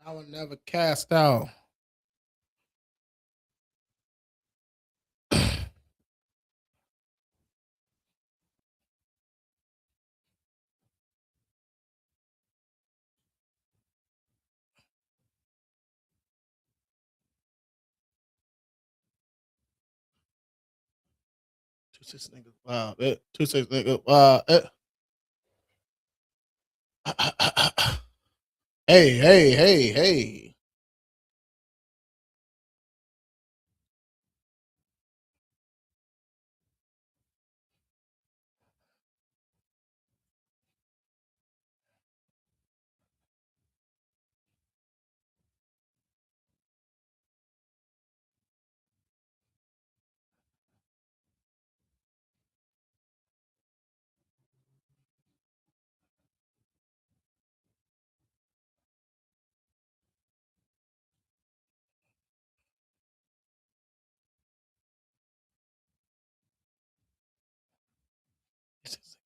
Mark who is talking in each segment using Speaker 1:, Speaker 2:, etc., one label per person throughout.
Speaker 1: I will never cast out. Two six nigga. Wow. 2-6 nigga. Hey, hey, hey, hey.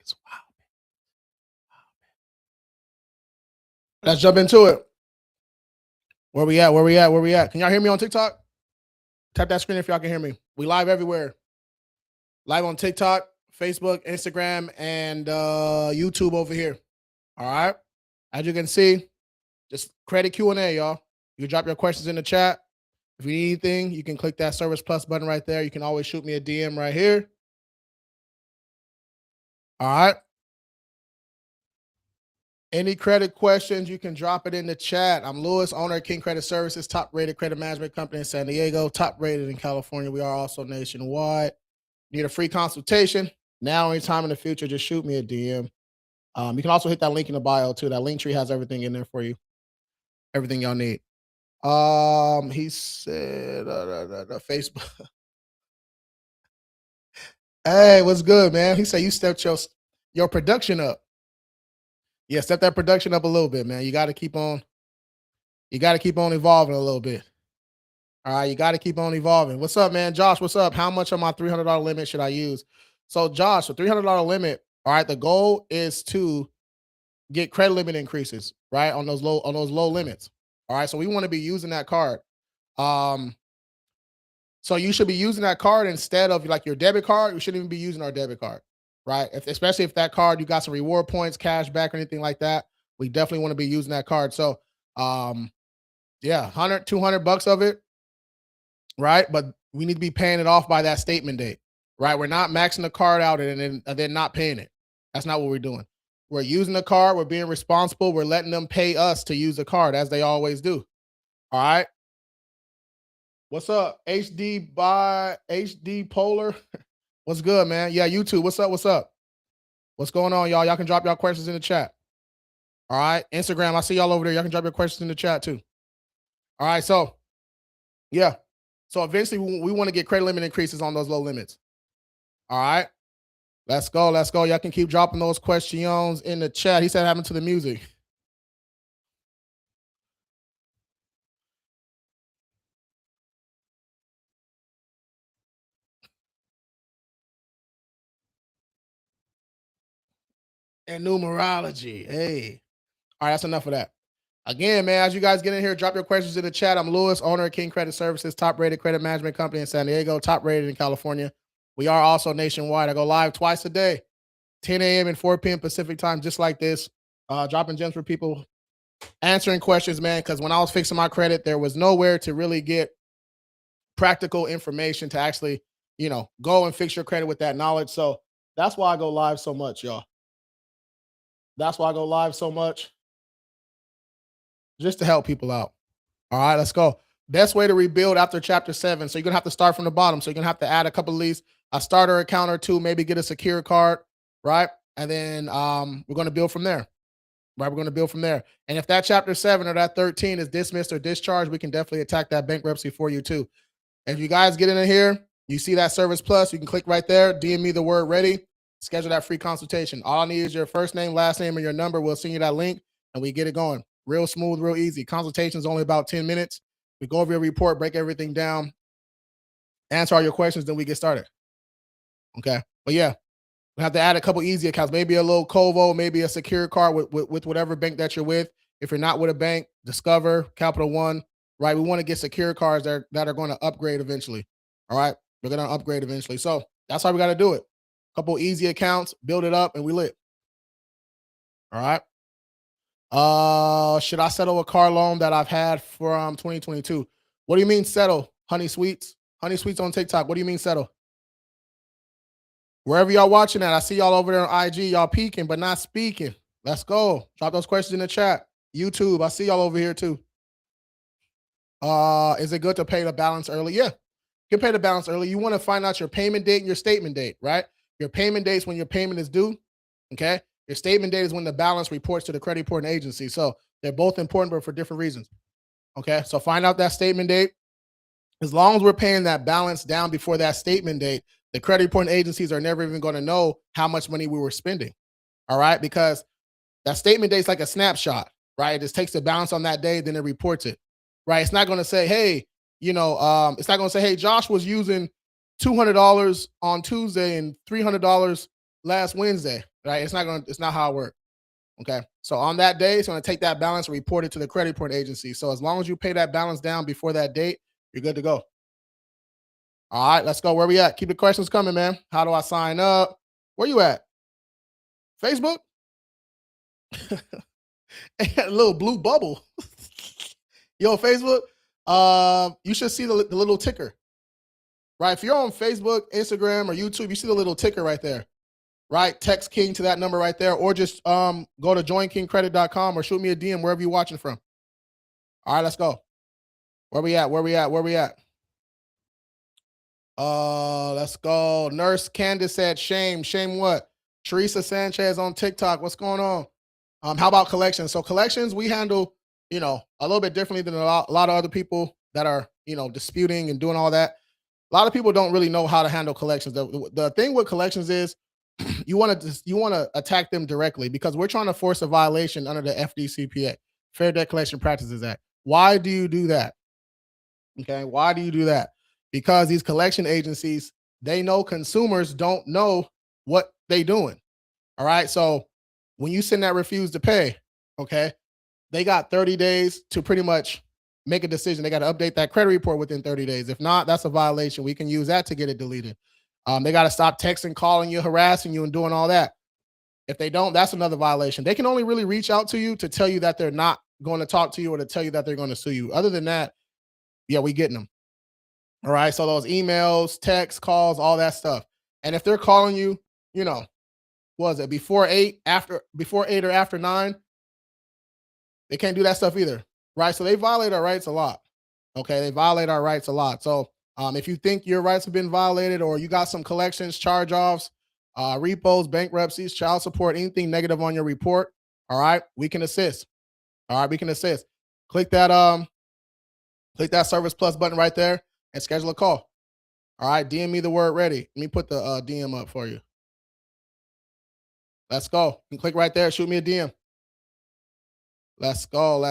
Speaker 1: It's wild. Let's jump into it. Where we at? Where we at? Where we at? Can y'all hear me on TikTok? Tap that screen if y'all can hear me. We live everywhere. Live on TikTok, Facebook, Instagram, and YouTube over here. All right. As you can see, just credit Q&A, y'all. You can drop your questions in the chat. If you need anything, you can click that Service Plus button right there. You can always shoot me a DM right here. All right. Any credit questions, you can drop it in the chat. I'm Lewis, owner of King Credit Services, top-rated credit management company in San Diego, top-rated in California. We are also nationwide. Need a free consultation? Now, anytime in the future, just shoot me a DM. You can also hit that link in the bio too. That link tree has everything in there for you. Everything y'all need. He said Facebook. Hey, what's good, man? He said you stepped your production up. Yeah, step that production up a little bit, man. You got to keep on evolving a little bit. All right, you got to keep on evolving. What's up, man? Josh, what's up? How much of my $300 limit should I use? So, Josh, the $300 limit, all right, the goal is to get credit limit increases, right? On those low limits. All right, so we want to be using that card. So you should be using that card instead of like your debit card. You shouldn't even be using our debit card, right? Especially if that card you got some reward points, cash back, or anything like that. We definitely want to be using that card. So, yeah, 100, 200 bucks of it, right? But we need to be paying it off by that statement date, right? We're not maxing the card out and then not paying it. That's not what we're doing. We're using the card. We're being responsible. We're letting them pay us to use the card as they always do. All right. What's up? HD by HD Polar. What's good, man? Yeah, YouTube. What's up? What's up? What's going on, y'all? Y'all can drop y'all questions in the chat. All right. Instagram, I see y'all over there. Y'all can drop your questions in the chat too. All right. So, yeah. So eventually we want to get credit limit increases on those low limits. All right. Let's go. Let's go. Y'all can keep dropping those questions in the chat. He said, "Happened to the music." And numerology. Hey. All right. That's enough of that. Again, man, as you guys get in here, drop your questions in the chat. I'm Lewis, owner of King Credit Services, top-rated credit management company in San Diego, top-rated in California. We are also nationwide. I go live twice a day, 10 a.m. and 4 p.m. Pacific time, just like this, dropping gems for people, answering questions, man, because when I was fixing my credit, there was nowhere to really get practical information to actually, go and fix your credit with that knowledge. So that's why I go live so much, y'all. That's why I go live so much. Just to help people out. All right, let's go. Best way to rebuild after chapter 7. So you're gonna have to start from the bottom. So you're gonna have to add a couple of these, a starter account or two, maybe get a secure card, right? And then we're gonna build from there. Right, we're gonna build from there. And if that chapter 7 or that 13 is dismissed or discharged, we can definitely attack that bankruptcy for you too. If you guys get in here, you see that Service Plus, you can click right there, DM me the word ready, schedule that free consultation. All I need is your first name, last name, and your number. We'll send you that link and we get it going. Real smooth, real easy. Consultation is only about 10 minutes. We go over your report, break everything down, answer all your questions, then we get started. Okay. But yeah, we have to add a couple easy accounts, maybe a little Kovo, maybe a secure card with whatever bank that you're with. If you're not with a bank, Discover, Capital One, right? We want to get secure cards that are going to upgrade eventually. All right. We're going to upgrade eventually. So that's how we got to do it. Couple easy accounts, build it up, and we lit. All right. Should I settle a car loan that I've had from 2022? What do you mean settle, Honey Sweets? Honey Sweets on TikTok. What do you mean settle? Wherever y'all watching at, I see y'all over there on IG. Y'all peeking, but not speaking. Let's go. Drop those questions in the chat. YouTube, I see y'all over here too. Is it good to pay the balance early? Yeah, you can pay the balance early. You want to find out your payment date and your statement date, right? Your payment date is when your payment is due. Okay. Your statement date is when the balance reports to the credit reporting agency. So they're both important, but for different reasons. Okay. So find out that statement date. As long as we're paying that balance down before that statement date, the credit reporting agencies are never even going to know how much money we were spending. All right. Because that statement date is like a snapshot, right? It just takes the balance on that day, then it reports it, right? It's not going to say, hey, it's not going to say, hey, Josh was using $200 on Tuesday and $300 last Wednesday, right? It's not how it works. Okay. So on that day, it's going to take that balance and report it to the credit reporting agency. So as long as you pay that balance down before that date, you're good to go. All right, let's go. Where we at? Keep the questions coming, man. How do I sign up? Where you at? Facebook? A little blue bubble. Yo, Facebook. You should see the little ticker. Right? If you're on Facebook, Instagram, or YouTube, you see the little ticker right there. Right? Text King to that number right there, or just go to joinkingcredit.com or shoot me a DM wherever you're watching from. All right, let's go. Where we at? Let's go. Nurse Candace said shame. Shame what? Teresa Sanchez on TikTok. What's going on? How about collections? So collections, we handle, a little bit differently than a lot of other people that are, disputing and doing all that. A lot of people don't really know how to handle collections. The thing with collections is you want to attack them directly because we're trying to force a violation under the FDCPA, Fair Debt Collection Practices Act. Why do you do that? Okay, why do you do that? Because these collection agencies, they know consumers don't know what they doing. All right. So when you send that refuse to pay, okay, they got 30 days to pretty much make a decision. They got to update that credit report within 30 days. If not, that's a violation. We can use that to get it deleted. They got to stop texting, calling you, harassing you, and doing all that. If they don't, that's another violation. They can only really reach out to you to tell you that they're not going to talk to you or to tell you that they're going to sue you. Other than that, yeah, we getting them. All right. So those emails, texts, calls, all that stuff. And if they're calling you, was it before 8 or after 9? They can't do that stuff either. Right. So they violate our rights a lot. Okay. They violate our rights a lot. So if you think your rights have been violated or you got some collections, charge-offs, repos, bankruptcies, child support, anything negative on your report, all right, we can assist. All right, we can assist. Click that Service Plus button right there and schedule a call. All right, DM me the word ready. Let me put the DM up for you. Let's go. You can click right there. Shoot me a DM. Let's go.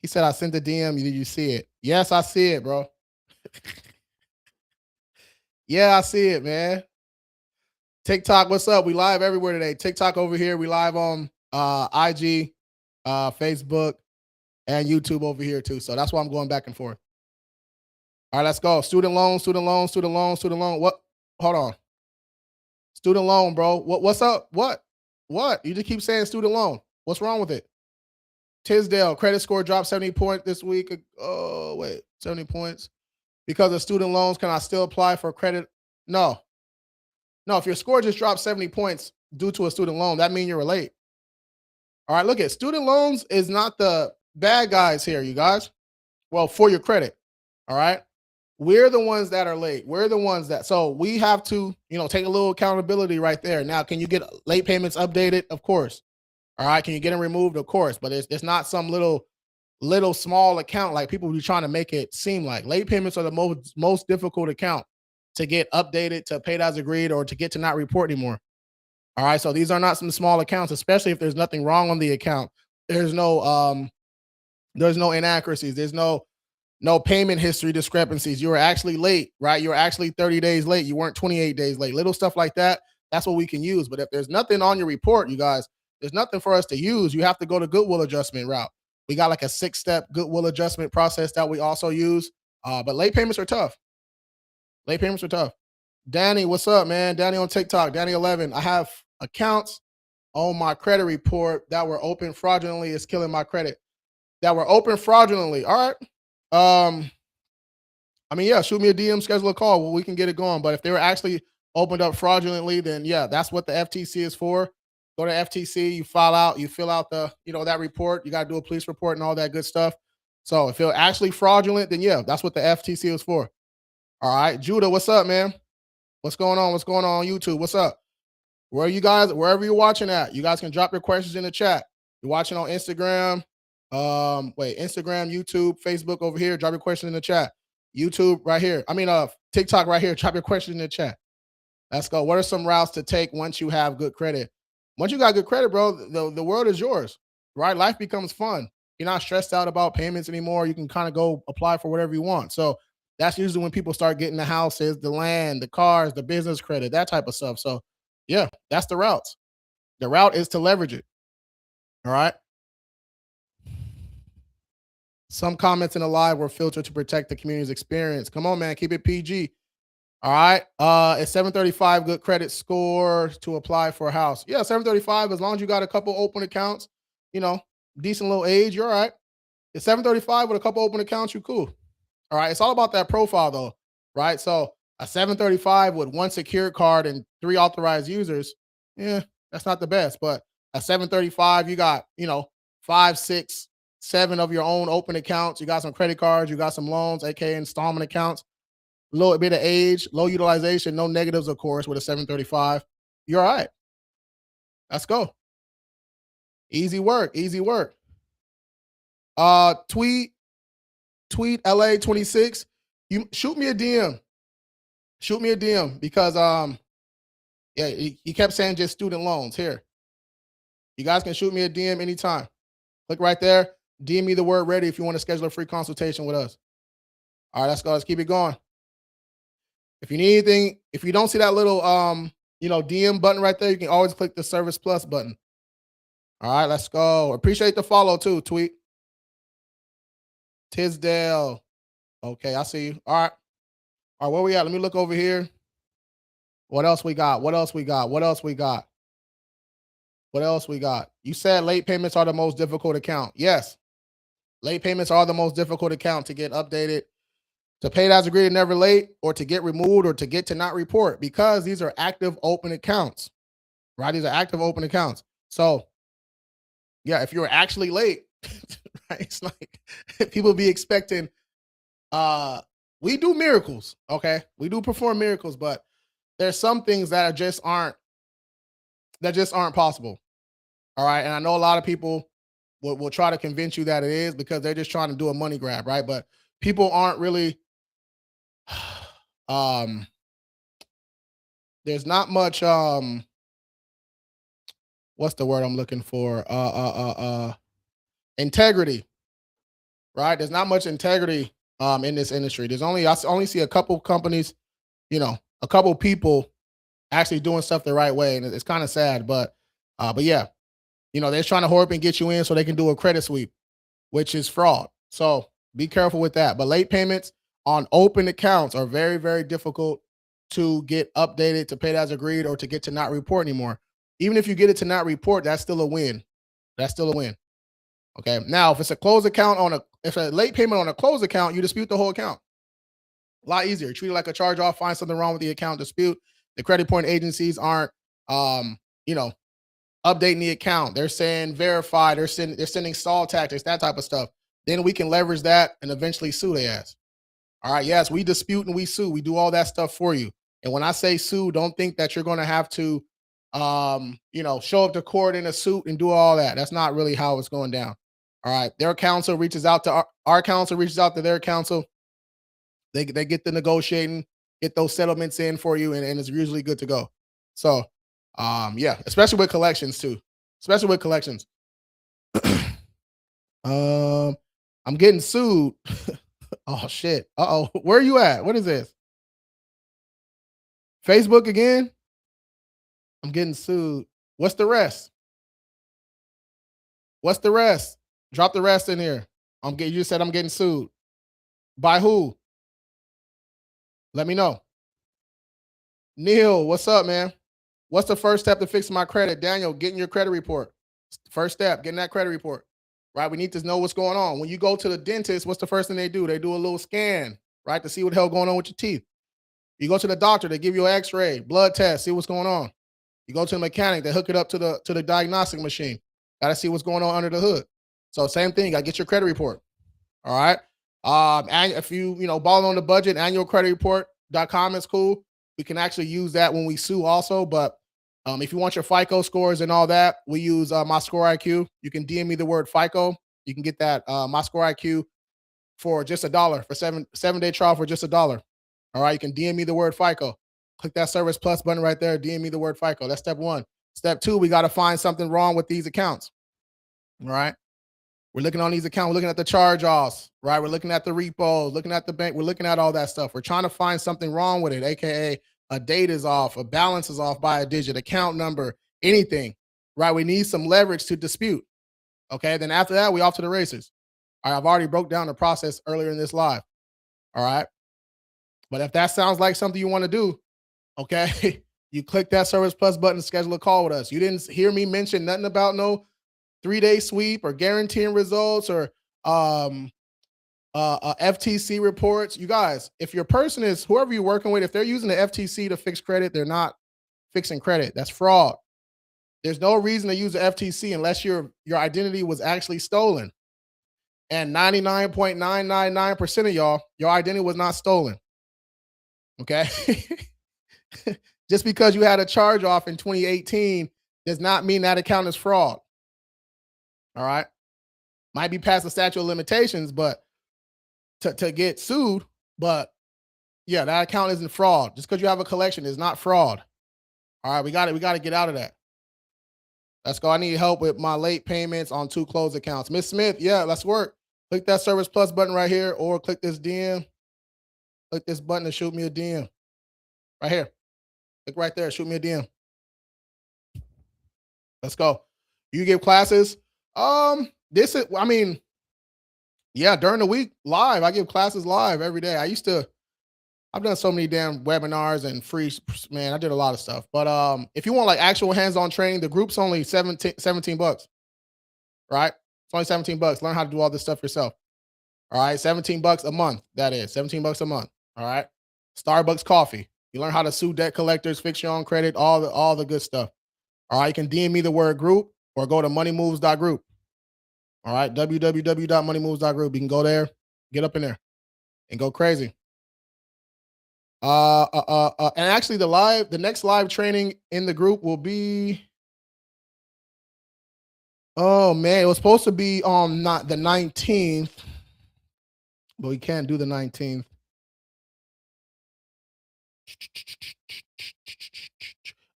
Speaker 1: He said, I sent the DM. Did you see it? Yes, I see it, bro. Yeah, I see it, man. TikTok, what's up? We live everywhere today. TikTok over here. We live on IG, Facebook, and YouTube over here too. So that's why I'm going back and forth. All right, let's go. Student loan. What? Hold on. Student loan, bro. What's up? What? You just keep saying student loan. What's wrong with it? Tisdale, credit score dropped 70 points this week. 70 points. Because of student loans, can I still apply for credit? No, if your score just dropped 70 points due to a student loan, that means you're late. All right, look at student loans is not the bad guys here, you guys. Well, for your credit. All right. We're the ones that are late. So we have to, take a little accountability right there. Now, can you get late payments updated? Of course. All right. Can you get them removed? Of course. But it's not some little small account like people be trying to make it seem like. Late payments are the most difficult account to get updated, to paid as agreed, or to get to not report anymore. All right. So these are not some small accounts, especially if there's nothing wrong on the account. There's no inaccuracies. There's no payment history discrepancies. You were actually late, right? You were actually 30 days late. You weren't 28 days late. Little stuff like that. That's what we can use. But if there's nothing on your report, you guys, There's nothing for us to use. You have to go the goodwill adjustment route. We got like a 6-step goodwill adjustment process that we also use. But late payments are tough. Late payments are tough. Danny, what's up, man? Danny on TikTok, Danny11. I have accounts on my credit report that were open fraudulently. It's killing my credit. That were open fraudulently. All right. I mean, yeah, shoot me a DM, schedule a call. Well, we can get it going. But if they were actually opened up fraudulently, then yeah, that's what the FTC is for. Go to FTC, you fill out the, that report. You got to do a police report and all that good stuff. So if it's actually fraudulent, then yeah, that's what the FTC is for. All right. Judah, what's up, man? What's going on? What's going on YouTube? What's up? Wherever you're watching at, you guys can drop your questions in the chat. You're watching on Instagram. Instagram, YouTube, Facebook over here. Drop your question in the chat. YouTube right here. TikTok right here. Drop your question in the chat. Let's go. What are some routes to take once you have good credit? Once you got good credit, bro, the world is yours, right? Life becomes fun. You're not stressed out about payments anymore. You can kind of go apply for whatever you want. So that's usually when people start getting the houses, the land, the cars, the business credit, that type of stuff. So yeah, that's the routes. The route is to leverage it. All right. Some comments in the live were filtered to protect the community's experience. Come on, man. Keep it PG. All right. It's 735 good credit score to apply for a house. Yeah, 735. As long as you got a couple open accounts, decent little age, you're all right. It's 735 with a couple open accounts, you're cool. All right. It's all about that profile, though, right? So a 735 with one secured card and 3 authorized users, yeah, that's not the best. But a 735, you got, 5, 6, 7 of your own open accounts. You got some credit cards, you got some loans, aka installment accounts, a little bit of age, low utilization, no negatives, of course, with a 735. You're all right. Let's go. Easy work. Tweet LA26. You shoot me a DM. Shoot me a DM because he kept saying just student loans. Here. You guys can shoot me a DM anytime. Click right there. DM me the word ready if you want to schedule a free consultation with us. All right, let's go. Let's keep it going. If you need anything, if you don't see that little DM button right there, you can always click the Service Plus button. All right, let's go. Appreciate the follow too, Tweet. Tisdale. Okay, I see you. All right. All right, where we at? Let me look over here. What else we got? You said late payments are the most difficult account. Yes. Late payments are the most difficult account to get updated, to pay as agreed and never late, or to get removed, or to get to not report, because these are active open accounts, right? These are active open accounts. So yeah, if you're actually late, right, it's like people be expecting, we do miracles, okay? We do perform miracles, but there's some things that just aren't possible. All right. And I know a lot of people will try to convince you that it is because they're just trying to do a money grab, right? But people aren't really, there's not much, what's the word I'm looking for? Integrity, right? There's not much integrity in this industry. I only see a couple companies, a couple people actually doing stuff the right way. And it's kind of sad, but yeah, they're trying to hurry up and get you in so they can do a credit sweep, which is fraud. So be careful with that. But late payments on open accounts are very, very difficult to get updated, to pay as agreed, or to get to not report anymore. Even if you get it to not report, that's still a win. Okay. Now, if it's a closed account if a late payment on a closed account, you dispute the whole account. A lot easier. Treat it like a charge off, find something wrong with the account, dispute. The credit point agencies aren't, updating the account. They're saying verify. They're sending stall tactics, that type of stuff. Then we can leverage that and eventually sue their ass. All right. Yes, we dispute and we sue. We do all that stuff for you. And when I say sue, don't think that you're going to have to, show up to court in a suit and do all that. That's not really how it's going down. All right. Their counsel reaches out to our counsel, reaches out to their counsel. They get the negotiating, get those settlements in for you, and it's usually good to go. So, yeah, especially with collections too. I'm getting sued. Oh shit. Uh-oh. Where are you at? What is this? Facebook again? I'm getting sued. What's the rest? What's the rest? Drop the rest in here. You said I'm getting sued. By who? Let me know. Neil, what's up, man? What's the first step to fixing my credit? Daniel, getting your credit report. First step, getting that credit report. Right? We need to know what's going on. When you go to the dentist, what's the first thing they do? They do a little scan, right? To see what the hell going on with your teeth. You go to the doctor, they give you an x-ray, blood test, see what's going on. You go to the mechanic, they hook it up to the diagnostic machine. Got to see what's going on under the hood. So same thing, you got to get your credit report. All right. And if you balling on the budget, annualcreditreport.com is cool. We can actually use that when we sue also. But if you want your FICO scores and all that, we use My Score IQ. You can DM me the word FICO. You can get that My Score IQ for just $1 for 7-day trial for just $1. All right. You can DM me the word FICO. Click that Service Plus button right there. DM me the word FICO. That's step one. Step two, we got to find something wrong with these accounts. All right. We're looking on these accounts. We're looking at the charge-offs, right? We're looking at the repos, looking at the bank. We're looking at all that stuff. We're trying to find something wrong with it, AKA a date is off, a balance is off by a digit, account number, anything, right? We need some leverage to dispute. Okay. Then after that, we off to the races. All right. I've already broke down the process earlier in this live. All right. But if that sounds like something you want to do, okay, you click that Service Plus button, schedule a call with us. You didn't hear me mention nothing about no 3-day sweep or guaranteeing results or FTC reports. You guys, if your person is whoever you're working with, if they're using the FTC to fix credit, they're not fixing credit. That's fraud. There's no reason to use the FTC unless your identity was actually stolen. And 99.999% of y'all, your identity was not stolen. Okay. Just because you had a charge off in 2018 does not mean that account is fraud. All right. Might be past the statute of limitations, but to get sued, but yeah, that account isn't fraud. Just because you have a collection is not fraud. All right, we got to get out of that. Let's go. I need help with my late payments on 2 closed accounts. Miss Smith, yeah, let's work. Click that Service Plus button right here, or click this DM. Click this button to shoot me a DM. Right here. Click right there. Shoot me a DM. Let's go. You give classes. This is, yeah, during the week, live. I give classes live every day. I've done so many damn webinars and free, man, I did a lot of stuff. But if you want like actual hands-on training, the group's only $17, right? It's only $17. Learn how to do all this stuff yourself. All right, $17 a month. That is $17 a month. All right. Starbucks coffee. You learn how to sue debt collectors, fix your own credit, all the good stuff. All right, you can DM me the word group or go to moneymoves.group. All right, www.moneymoves.group. You can go there, get up in there, and go crazy. And actually, the next live training in the group will be. Oh man, it was supposed to be on not the 19th, but we can't do the 19th.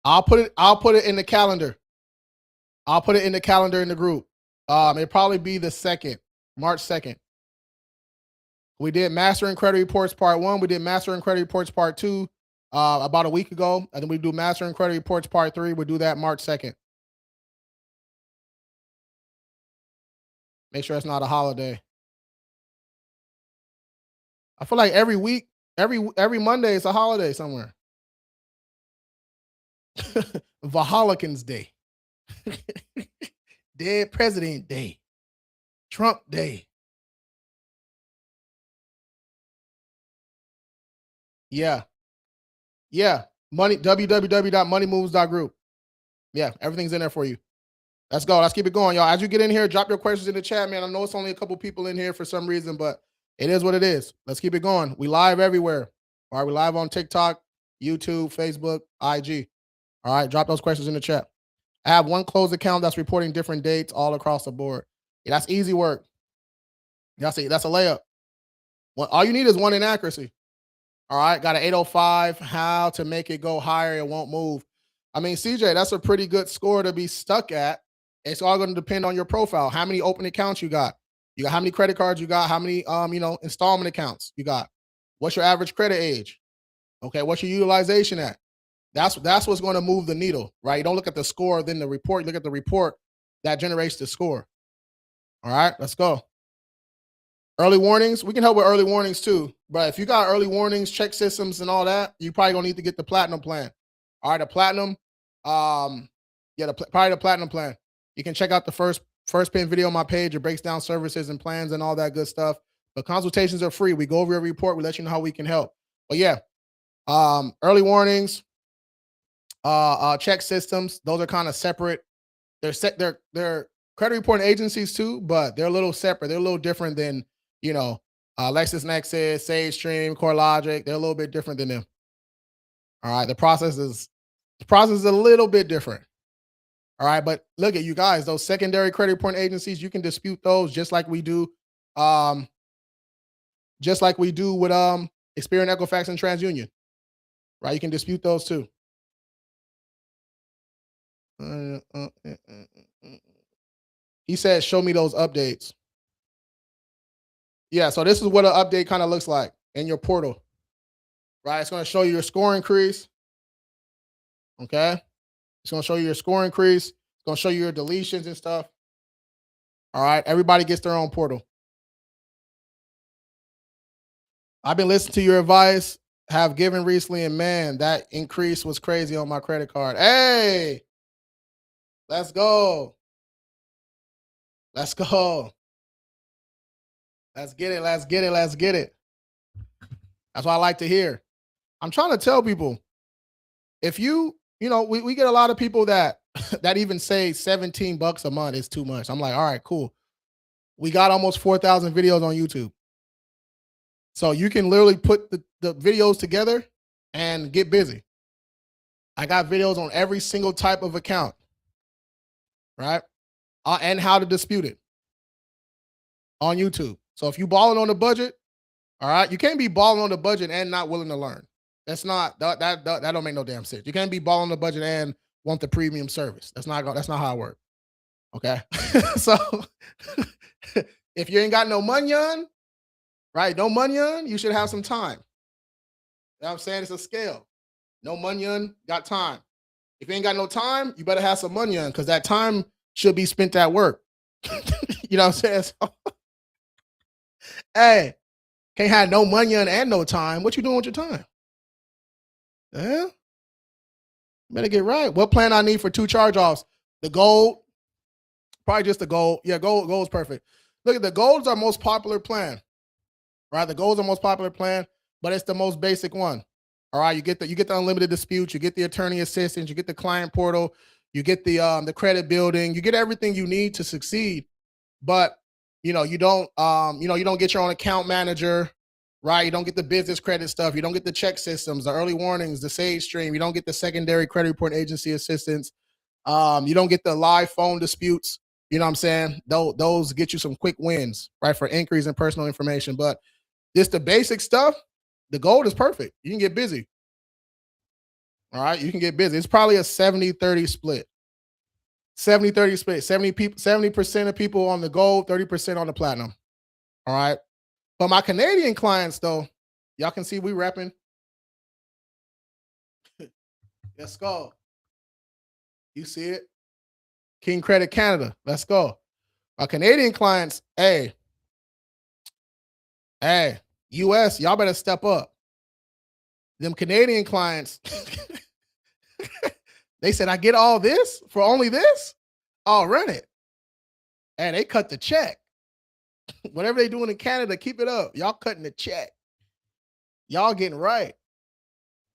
Speaker 1: I'll put it in the calendar. I'll put it in the calendar in the group. It'll probably be the 2nd, March 2nd. We did Mastering Credit Reports Part 1. We did Mastering Credit Reports Part 2 about a week ago. And then we do Mastering Credit Reports Part 3. We'll do that March 2nd. Make sure it's not a holiday. I feel like every week, every Monday is a holiday somewhere. Vahalikins Day. Dead President Day. Trump Day. Yeah. Yeah. www.moneymoves.group. Yeah, everything's in there for you. Let's go. Let's keep it going, y'all. As you get in here, drop your questions in the chat, man. I know it's only a couple people in here for some reason, but it is what it is. Let's keep it going. We live everywhere. All right, we live on TikTok, YouTube, Facebook, IG. All right, drop those questions in the chat. I have one closed account that's reporting different dates all across the board. Yeah, that's easy work. That's a layup. Well, all you need is one inaccuracy. All right, got an 805. How to make it go higher? It won't move. I mean, CJ, that's a pretty good score to be stuck at. It's all going to depend on your profile. How many open accounts you got? You got how many credit cards you got? How many installment accounts you got? What's your average credit age? Okay, what's your utilization at? That's what's going to move the needle, right? You don't look at the score, then the report. You look at the report that generates the score. All right, let's go. Early warnings, we can help with early warnings too. But if you got early warnings, check systems, and all that, you probably gonna need to get the platinum plan. All right, the platinum, yeah, probably the platinum plan. You can check out the first pin video on my page. It breaks down services and plans and all that good stuff. But consultations are free. We go over your report. We let you know how we can help. But yeah, early warnings, check systems. Those are kind of separate. They're credit reporting agencies too, but they're a little separate. They're a little different than you know LexisNexis, SageStream, CoreLogic. They're a little bit different than them. All right, the process is a little bit different. All right, but look at you guys, those secondary credit reporting agencies, you can dispute those just like we do, um, with Experian, Equifax, and TransUnion. Right, you can dispute those too. He said, "Show me those updates." Yeah, so this is what an update kind of looks like in your portal. Right, it's going to show you your score increase. Okay, it's going to show you your score increase. It's going to show you your deletions and stuff. All right, everybody gets their own portal. I've been listening to your advice, have given recently, and man, that increase was crazy on my credit card. Hey, let's go. Let's go. Let's get it. Let's get it. Let's get it. That's what I like to hear. I'm trying to tell people, if you know, we get a lot of people that that even say $17 a month is too much. I'm like, all right, cool. We got almost 4,000 videos on YouTube. So you can literally put the videos together and get busy. I got videos on every single type of account, right? And how to dispute it on YouTube. So if you balling on the budget, all right, you can't be balling on the budget and not willing to learn. That's not that don't make no damn sense. You can't be balling on the budget and want the premium service. That's not how it works. Okay, so if you ain't got no money on, right? No money on, you should have some time. You know what I'm saying? It's a scale. No money on, got time. If you ain't got no time, you better have some money on, because that time should be spent at work. You know what I'm saying? So, hey, can't have no money on and no time. What you doing with your time? Yeah, better get right. What plan I need for 2 charge-offs? The gold, probably just the gold. Yeah, gold's perfect. Look at the gold's our most popular plan. Right, the gold's our most popular plan, but it's the most basic one. All right, you get the unlimited disputes, you get the attorney assistance, you get the client portal, you get the credit building, you get everything you need to succeed. But you don't get your own account manager, right? You don't get the business credit stuff, you don't get the check systems, the early warnings, the SageStream, you don't get the secondary credit report agency assistance, you don't get the live phone disputes. You know what I'm saying? Those get you some quick wins, right, for increase in personal information. But just the basic stuff, the gold is perfect. You can get busy. All right, you can get busy. It's probably a 70-30 split. 70-30 split. 70% of people on the gold, 30% on the platinum. All right. But my Canadian clients, though, y'all can see we repping. Let's go. You see it? King Credit Canada. Let's go. Our Canadian clients, hey, US, y'all better step up. Them Canadian clients, they said, I get all this for only this? I'll run it. And they cut the check. Whatever they doing in Canada, keep it up. Y'all cutting the check. Y'all getting right.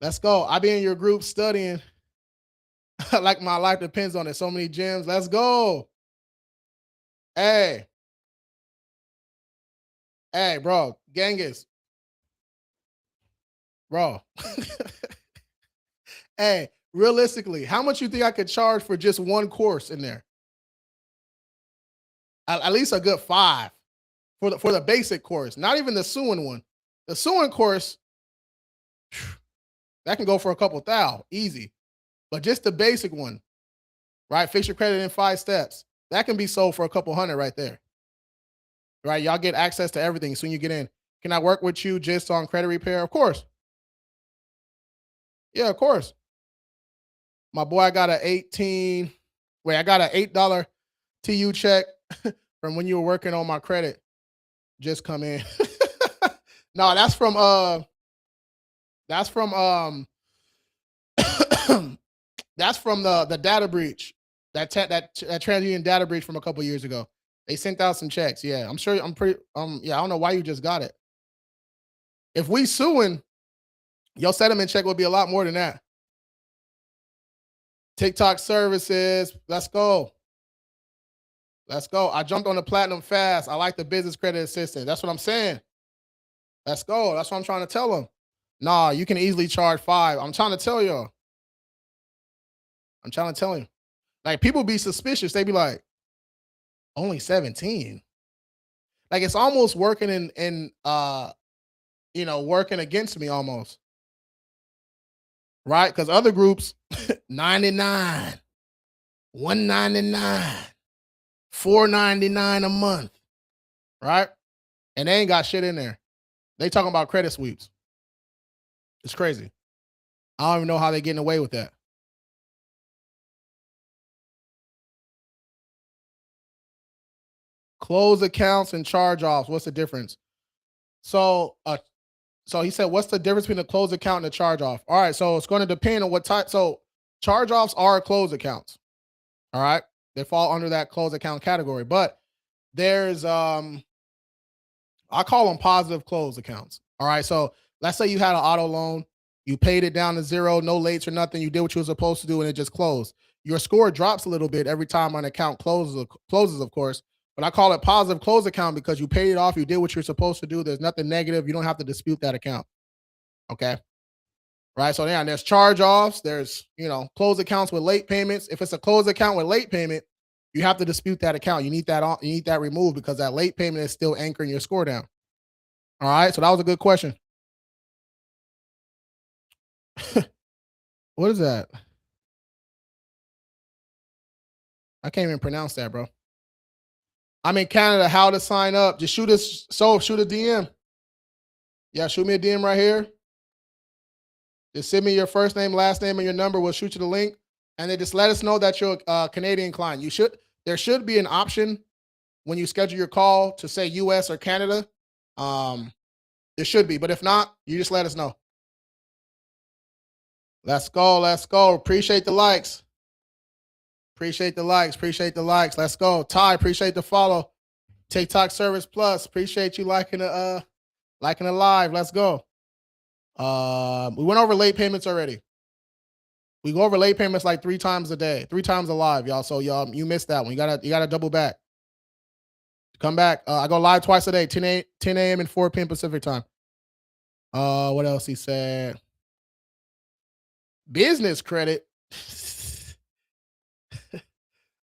Speaker 1: Let's go. I be in your group studying like my life depends on it. So many gems. Let's go. Hey, bro, Genghis. Bro. Hey, realistically, how much you think I could charge for just one course in there? At least a good 5 for the basic course, not even the Suin one. The Suin course, that can go for a couple thou, easy. But just the basic one, right? Fix your credit in 5 steps. That can be sold for a couple hundred right there. Right? Y'all get access to everything soon you get in. Can I work with you just on credit repair? Of course. Yeah, of course. My boy, I got an $8 TU check from when you were working on my credit just come in. No, that's from that's from the data breach. That TransUnion data breach from a couple years ago. They sent out some checks. Yeah, I'm sure I'm pretty yeah, I don't know why you just got it. If we suing, your settlement check will be a lot more than that. TikTok services, let's go. Let's go. I jumped on the platinum fast. I like the business credit assistant. That's what I'm saying. Let's go. That's what I'm trying to tell them. Nah, you can easily charge 5. I'm trying to tell y'all. I'm trying to tell you. Like people be suspicious. They be like, only 17. Like it's almost working in working against me almost. Right? Because other groups, 99, 199, 499 a month. Right? And they ain't got shit in there. They talking about credit sweeps. It's crazy. I don't even know how they getting away with that. Close accounts and charge offs. What's the difference? So he said, what's the difference between a closed account and a charge off? All right, so it's going to depend on what type. So charge offs are closed accounts. All right, they fall under that closed account category. But there's I call them positive closed accounts. All right, so let's say you had an auto loan, you paid it down to 0, no lates or nothing. You did what you were supposed to do, and it just closed. Your score drops a little bit every time an account closes, of course. But I call it positive close account because you paid it off. You did what you're supposed to do. There's nothing negative. You don't have to dispute that account. Okay. Right. So yeah, there's charge offs. There's, close accounts with late payments. If it's a closed account with late payment, you have to dispute that account. You need that removed because that late payment is still anchoring your score down. All right. So that was a good question. What is that? I can't even pronounce that, bro. I'm in Canada. How to sign up? Just shoot a DM. Yeah, shoot me a DM right here. Just send me your first name, last name, and your number. We'll shoot you the link, and then just let us know that you're a Canadian client. There should be an option when you schedule your call to say U.S. or Canada. There should be, but if not, you just let us know. Let's go. Let's go. Appreciate the likes. Appreciate the likes. Appreciate the likes. Let's go. Ty, appreciate the follow. TikTok Service Plus. Appreciate you liking the live. Let's go. We went over late payments already. We go over late payments like 3 times a day, 3 times a live, y'all. So y'all, you missed that one. You gotta double back. Come back. I go live twice a day, 10 a.m. and 4 p.m. Pacific time. What else he said? Business credit.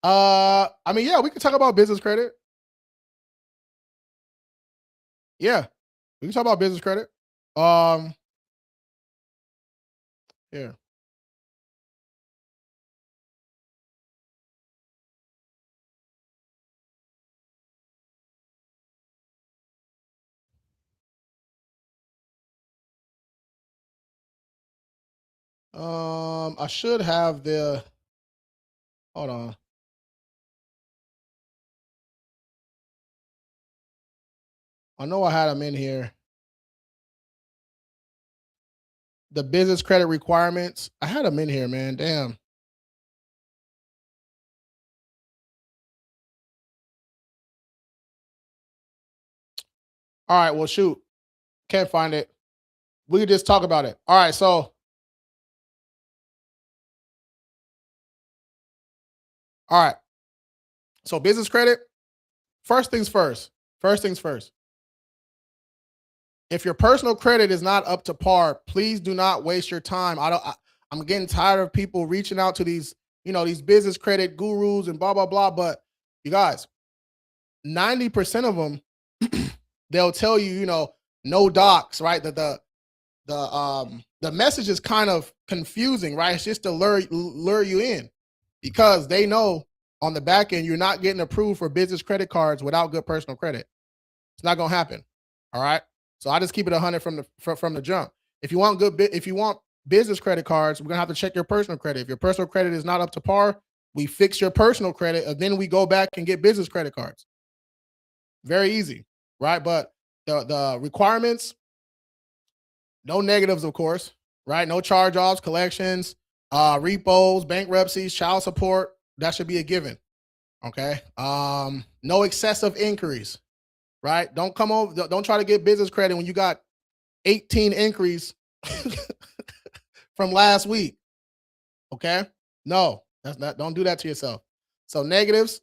Speaker 1: Yeah, we can talk about business credit. Yeah, we can talk about business credit. Yeah. I should have hold on. I know I had them in here. The business credit requirements. I had them in here, man. Damn. All right, well, shoot. Can't find it. We could just talk about it. All right, so. All right. So business credit. First things first. First things first. If your personal credit is not up to par, please do not waste your time. I'm getting tired of people reaching out to these business credit gurus and blah blah blah. But you guys, 90% of them, they'll tell you, no docs, right? The message is kind of confusing, right? It's just to lure you in because they know on the back end you're not getting approved for business credit cards without good personal credit. It's not gonna happen. All right. So I just keep it 100 from the jump. If you want business credit cards, we're gonna have to check your personal credit. If your personal credit is not up to par, we fix your personal credit, and then we go back and get business credit cards. Very easy, right? But the requirements, no negatives, of course, right? No charge-offs, collections, repos, bankruptcies, child support. That should be a given. Okay. No excessive inquiries, right? Don't come over, don't try to get business credit when you got 18 inquiries from last week. Okay. No, that's not, don't do that to yourself. So negatives.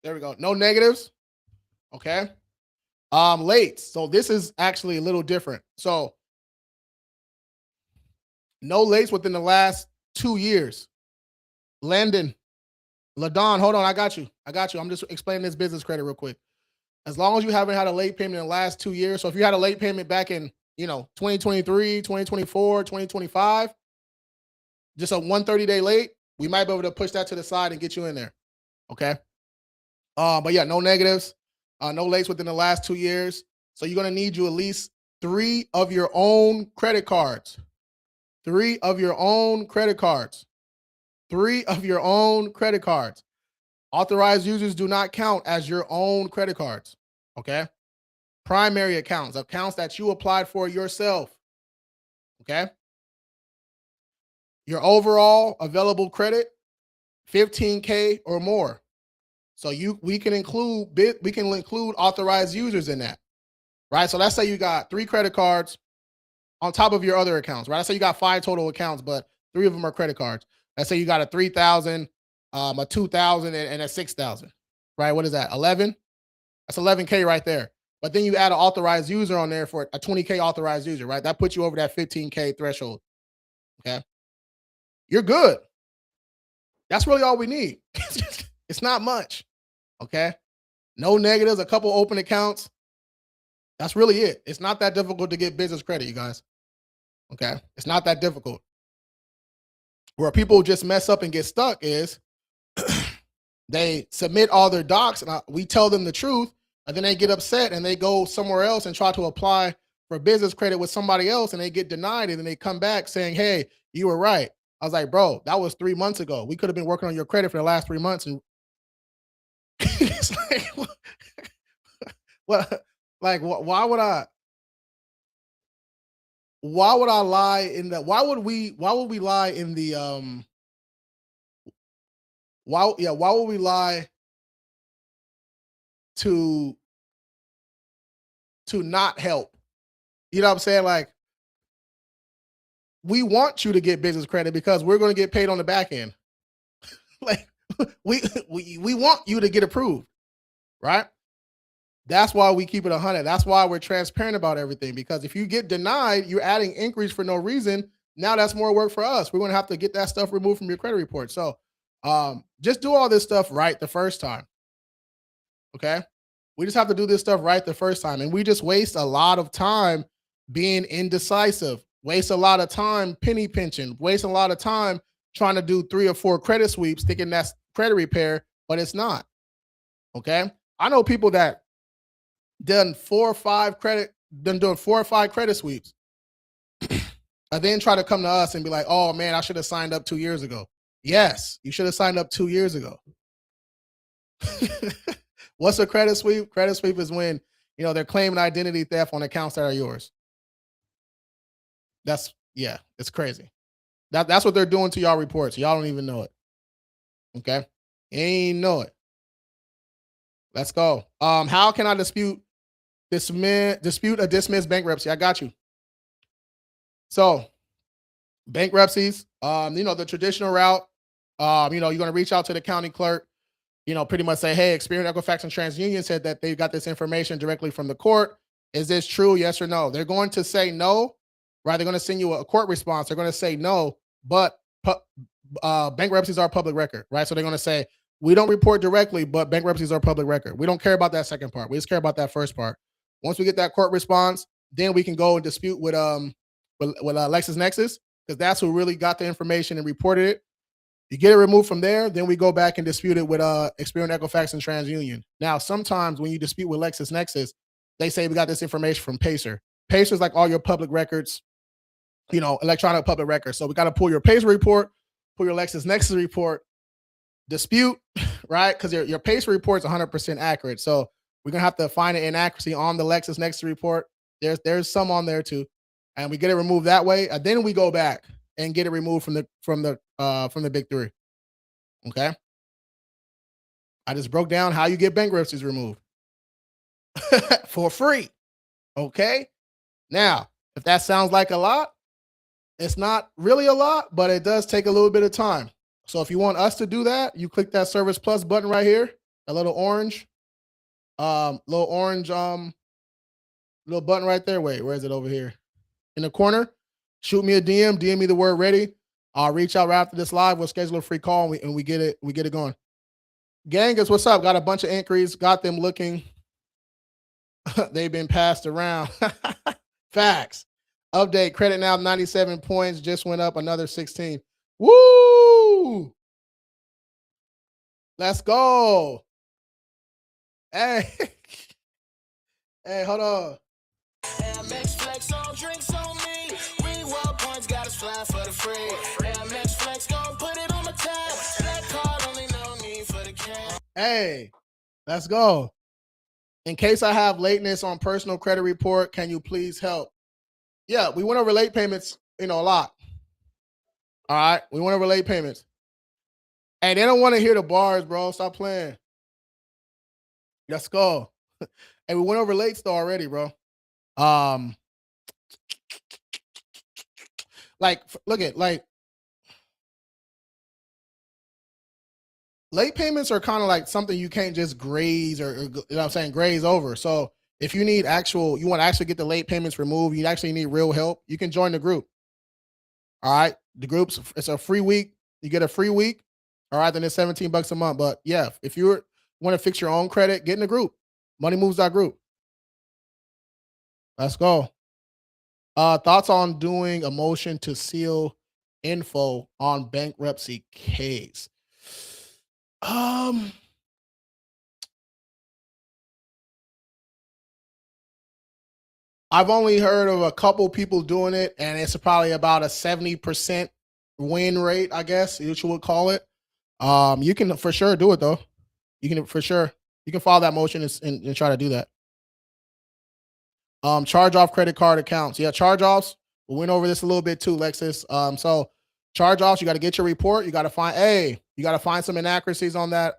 Speaker 1: There we go. No negatives. Okay. Late. So this is actually a little different. So no lates within the last 2 years. Landon, Ladon, hold on. I got you. I got you. I'm just explaining this business credit real quick. As long as you haven't had a late payment in the last 2 years. So if you had a late payment back in, 2023, 2024, 2025, just a 130-day late, we might be able to push that to the side and get you in there. Okay. But yeah, no negatives, no lates within the last 2 years. So you're going to need you at least 3 of your own credit cards. 3 of your own credit cards. 3 of your own credit cards. Authorized users do not count as your own credit cards. Okay. Primary accounts that you applied for yourself. Okay. Your overall available credit, 15K or more. So we can include authorized users in that. Right. So let's say you got 3 credit cards on top of your other accounts, right? Let's say you got 5 total accounts, but 3 of them are credit cards. Let's say you got a 3,000, a 2,000, and a 6,000, right? What is that? 11? That's 11K right there. But then you add an authorized user on there for a 20K authorized user, right? That puts you over that 15K threshold. Okay. You're good. That's really all we need. It's not much. Okay. No negatives, a couple open accounts. That's really it. It's not that difficult to get business credit, you guys. Okay. It's not that difficult. Where people just mess up and get stuck is they submit all their docs and we tell them the truth, and then they get upset and they go somewhere else and try to apply for business credit with somebody else and they get denied, and then they come back saying, hey, you were right. I was like, bro, that was 3 months ago. We could have been working on your credit for the last 3 months. And it's like, what? Like, why would I lie in that? Why would we lie in the why would we lie to not help? You know what I'm saying? Like, we want you to get business credit because we're going to get paid on the back end. Like, we want you to get approved, right? That's why we keep it 100. That's why we're transparent about everything, because if you get denied, you're adding inquiries for no reason. Now that's more work for us. We're going to have to get that stuff removed from your credit report. So just do all this stuff right the first time. Okay. We just have to do this stuff right the first time. And we just waste a lot of time being indecisive, waste a lot of time penny pinching, waste a lot of time trying to do 3 or 4 credit sweeps, thinking that's credit repair, but it's not. Okay. I know people that doing 4 or 5 credit sweeps, and then try to come to us and be like, oh man, I should have signed up 2 years ago. Yes, you should have signed up 2 years ago. What's a credit sweep? Credit sweep is when, they're claiming identity theft on accounts that are yours. It's crazy. That's what they're doing to y'all reports. Y'all don't even know it. Okay. You ain't know it. Let's go. How can I dispute a dismissed bankruptcy? I got you. So bankruptcies, the traditional route, you're going to reach out to the county clerk, pretty much say, hey, Experian, Equifax, and TransUnion said that they got this information directly from the court. Is this true? Yes or no? They're going to say no, right? They're going to send you a court response. They're going to say no, but bankruptcies are public record, right? So they're going to say, we don't report directly, but bankruptcies are public record. We don't care about that second part. We just care about that first part. Once we get that court response, then we can go and dispute with LexisNexis, because that's who really got the information and reported it. You get it removed from there, then we go back and dispute it with Experian, Equifax, and TransUnion. Now, sometimes when you dispute with LexisNexis, they say we got this information from Pacer. Pacer's like all your public records, electronic public record. So we got to pull your Pacer report, pull your LexisNexis report, dispute, right? Because your Pacer report is 100% accurate. So we're gonna have to find an inaccuracy on the LexisNexis report. There's some on there too, and we get it removed that way. And then we go back and get it removed from the big three. Okay. I just broke down how you get bankruptcies removed for free. Okay. Now, if that sounds like a lot, it's not really a lot, but it does take a little bit of time. So if you want us to do that, you click that Service Plus button right here, a little orange little button right there. Wait, where is it over here? In the corner. Shoot me a DM me the word ready. I'll reach out right after this live. We'll schedule a free call and we get it going. Gangers, what's up? Got a bunch of inquiries, got them looking. They've been passed around. Facts. Update, credit now 97 points, just went up another 16. Woo! Let's go. Hey. Hey, hold on. MX Flex on drinks on me. Reward points got us fly for the free. MX Flex gon' put it on the tab. That card only no need for the cash. Hey, let's go. In case I have lateness on personal credit report, can you please help? Yeah, we went over late payments, a lot. All right, we went over late payments. Hey, they don't want to hear the bars, bro. Stop playing. Let's go. And we went over late though already, bro. Look at late payments are kind of like something you can't just graze or graze over. So if you need you want to actually get the late payments removed, you actually need real help, you can join the group. All right. The group's, it's a free week. You get a free week. All right. Then it's $17 a month. But yeah, if you want to fix your own credit, get in the group. Money Moves group. Let's go. Thoughts on doing a motion to seal info on bankruptcy case? I've only heard of a couple people doing it, and it's probably about a 70% win rate, I guess, which you would call it. You can for sure do it though. You can file that motion and try to do that. Charge off credit card accounts. Yeah, charge offs. We went over this a little bit too, Lexus. So charge offs, you got to get your report. You got to find some inaccuracies on that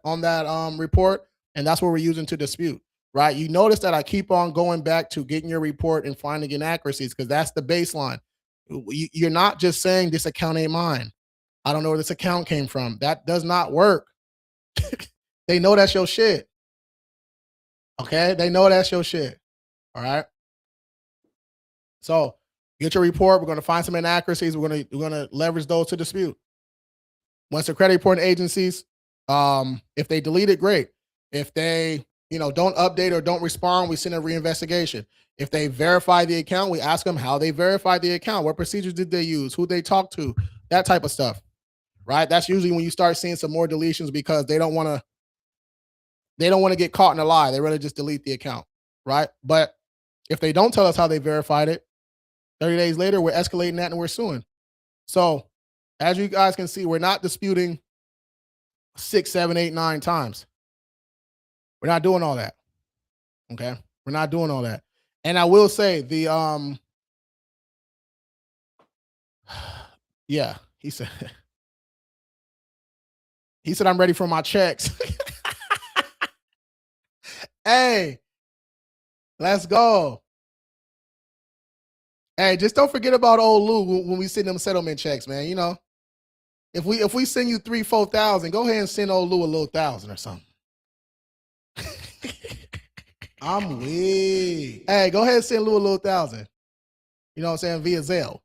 Speaker 1: report, and that's what we're using to dispute. Right? You notice that I keep on going back to getting your report and finding inaccuracies because that's the baseline. You're not just saying this account ain't mine. I don't know where this account came from. That does not work. They know that's your shit. Okay? They know that's your shit. All right? So get your report. We're going to find some inaccuracies. We're going to leverage those to dispute. Once the credit reporting agencies, if they delete it, great. If they, don't update or don't respond, we send a reinvestigation. If they verify the account, we ask them how they verified the account. What procedures did they use? Who they talked to? That type of stuff. Right? That's usually when you start seeing some more deletions because they don't want to get caught in a lie. They really just delete the account. Right? But if they don't tell us how they verified it, 30 days later, we're escalating that and we're suing. So as you guys can see, we're not disputing 6, 7, 8, 9 times. We're not doing all that. Okay. We're not doing all that. And I will say yeah, he said, I'm ready for my checks. Hey, let's go. Hey, just don't forget about old Lou when we send them settlement checks, man. If we send you 3,000-4,000, go ahead and send old Lou a little 1,000 or something. I'm weak. Hey, go ahead and send Lou a little 1,000. You know what I'm saying? Via Zelle.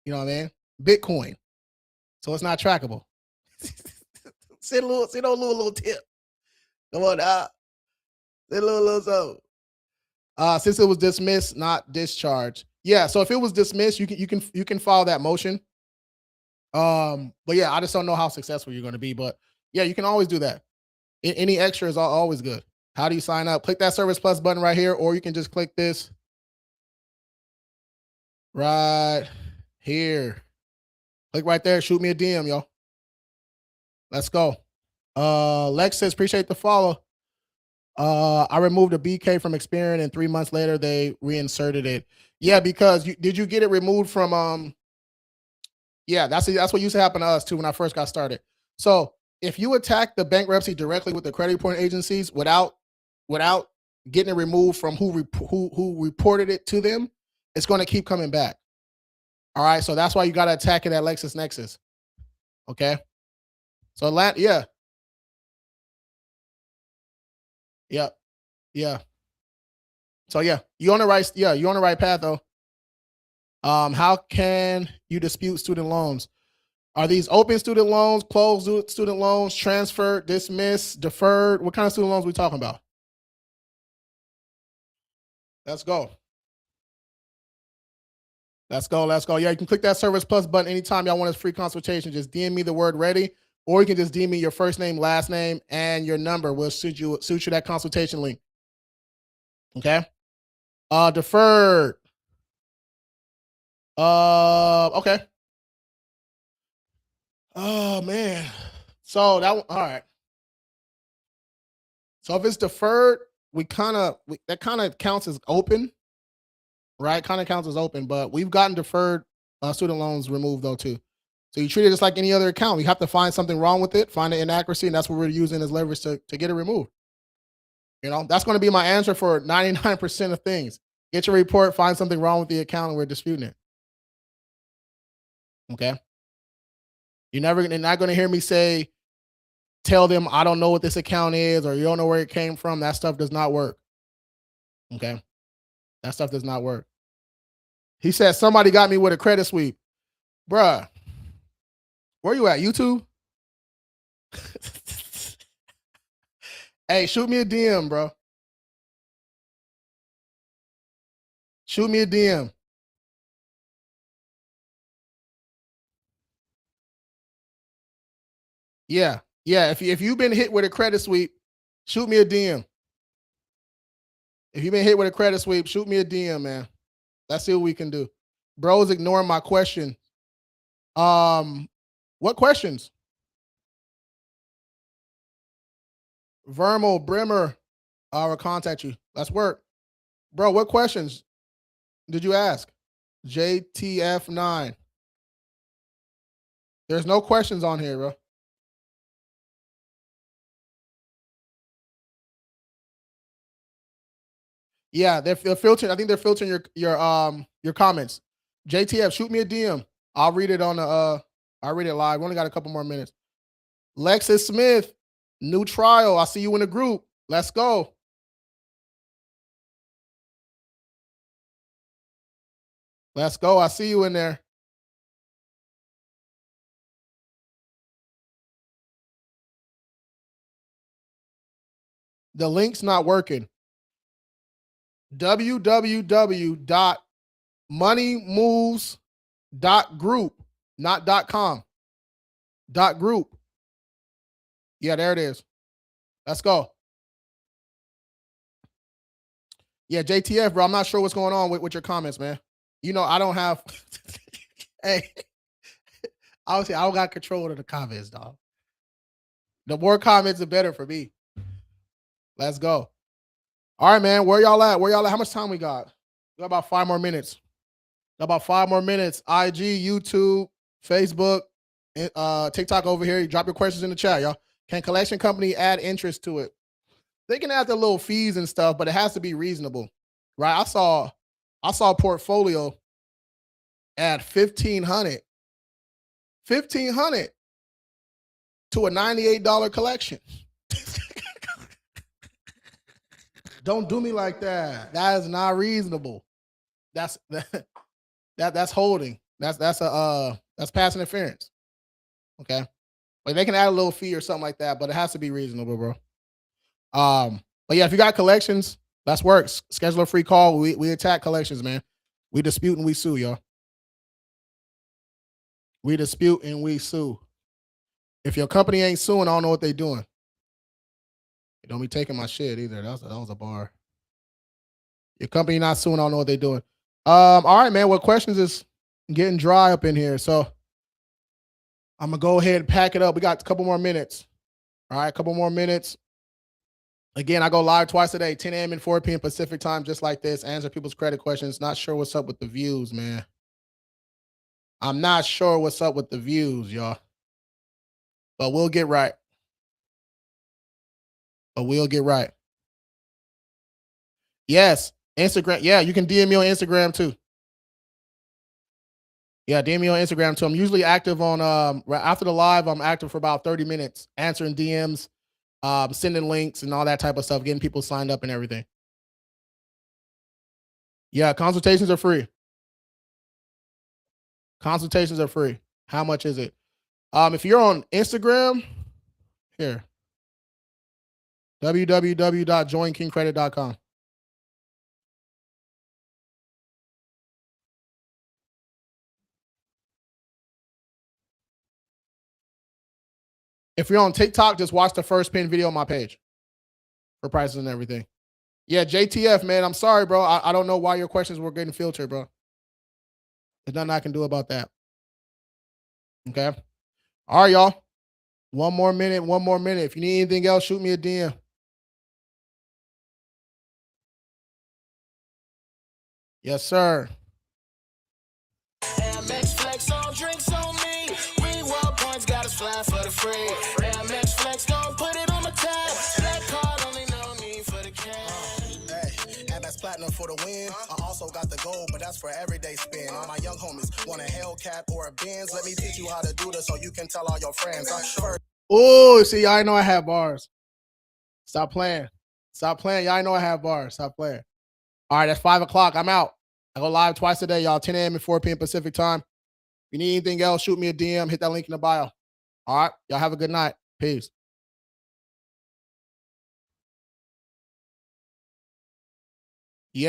Speaker 1: You know what I mean? Bitcoin. So it's not trackable. Send old Lou a little tip. Come on now. Send a little something. Since it was dismissed, not discharged. Yeah, so if it was dismissed, you can file that motion. But yeah, I just don't know how successful you're going to be. But yeah, you can always do that. Any extra is always good. How do you sign up? Click that Service Plus button right here, or you can just click this right Here. Click right there. Shoot me a DM, y'all. Let's go. Lex says, appreciate the follow. I removed a BK from Experian, and 3 months later they reinserted it. Yeah, because did you get it removed from yeah, that's what used to happen to us too when I first got started. So if you attack the bankruptcy directly with the credit reporting agencies without getting it removed from who reported it to them, it's going to keep coming back. All right, so that's why you got to attack it at LexisNexis. Okay, so yeah. So yeah, you're on the right path though. How can you dispute student loans? Are these open student loans, closed student loans, transferred, dismissed, deferred? What kind of student loans are we talking about? Let's go. Let's go. Yeah, you can click that Service Plus button anytime y'all want a free consultation. Just DM me the word ready, or you can just DM me your first name, last name, and your number. We'll suit you that consultation link. Okay. Deferred. Okay. Oh man. So that all right. So if it's deferred, that kind of counts as open, right? Kind of counts as open, but we've gotten deferred student loans removed though too. So you treat it just like any other account. You have to find something wrong with it, find an inaccuracy, and that's what we're using as leverage to get it removed. You know, that's going to be my answer for 99% of things. Get your report, find something wrong with the account, and we're disputing it. Okay. You're not going to hear me tell them I don't know what this account is or you don't know where it came from. That stuff does not work. Okay. That stuff does not work. He said somebody got me with a credit sweep. Bruh, where you at? YouTube? Hey, shoot me a DM, bro. Shoot me a DM. Yeah. If you've been hit with a credit sweep, shoot me a DM. If you've been hit with a credit sweep, shoot me a DM, man. Let's see what we can do. Bro's ignoring my question. What questions? Vermal, Brimmer, I will contact you. Let's work. Bro, what questions did you ask? JTF9. There's no questions on here, bro. Yeah, they're filtering. I think they're filtering your comments. JTF, shoot me a DM. I'll read it I'll read it live. We only got a couple more minutes. Lexis Smith, new trial. I see you in the group. Let's go. Let's go. I see you in there. The link's not working. www.moneymoves.group, not .com. .group. Yeah, there it is. Let's go. Yeah, JTF, bro. I'm not sure what's going on with your comments, man. You know, I don't have. Hey, obviously, I don't got control of the comments, dog. The more comments, the better for me. Let's go. All right, man. Where y'all at? How much time we got? We got about 5 more minutes. IG, YouTube, Facebook, TikTok over here. You drop your questions in the chat, y'all. Can collection company add interest to it? They can add their little fees and stuff, but it has to be reasonable, right? I saw a portfolio add $1,500 to a $98 collection. Don't do me like that. That is not reasonable. That's holding. That's pass interference. Okay. Like they can add a little fee or something like that, but it has to be reasonable, bro. But yeah, if you got collections, that's works. Schedule a free call. We attack collections, man. We dispute and we sue, y'all. We dispute and we sue. If your company ain't suing, I don't know what they doing. Don't be taking my shit either. That was a bar. Your company not suing, I don't know what they doing. All right, man. What questions is Getting dry up in here. So I'm gonna go ahead and pack it up. We got a couple more minutes. All right, a couple more minutes. Again, I go live twice a day, 10 a.m. and 4 p.m. Pacific time, just like this. Answer people's credit questions. Not sure what's up with the views, man. I'm not sure what's up with the views, y'all. But we'll get right. Yes, Instagram. Yeah, you can DM me on Instagram too. Yeah, DM me on Instagram too. I'm usually active on right after the live. I'm active for about 30 minutes, answering DMs, sending links and all that type of stuff, getting people signed up and everything. Yeah, consultations are free. Consultations are free. How much is it? If you're on Instagram, here, www.joinkingcredit.com. If you're on TikTok, just watch the first pinned video on my page for prices and everything. Yeah, JTF, man. I'm sorry, bro. I don't know why your questions were getting filtered, bro. There's nothing I can do about that. Okay. All right, y'all. One more minute. If you need anything else, shoot me a DM. Yes, sir. Amex Flex on drinks on me. Reward points got us flying for the free. Amex Flex gon' put it on the tab. Black card only no need for the cash. Hey, Amex Platinum for the win. I also got the gold, but that's for everyday spin. All my young homies want a Hellcat or a Benz. Let me teach you how to do this so you can tell all your friends. Oh, see, y'all know I have bars. Stop playing. Y'all know I have bars. Stop playing. All right, that's 5 o'clock. I'm out. I go live twice a day, y'all, 10 a.m. and 4 p.m. Pacific time. If you need anything else, shoot me a DM. Hit that link in the bio. All right, y'all have a good night. Peace.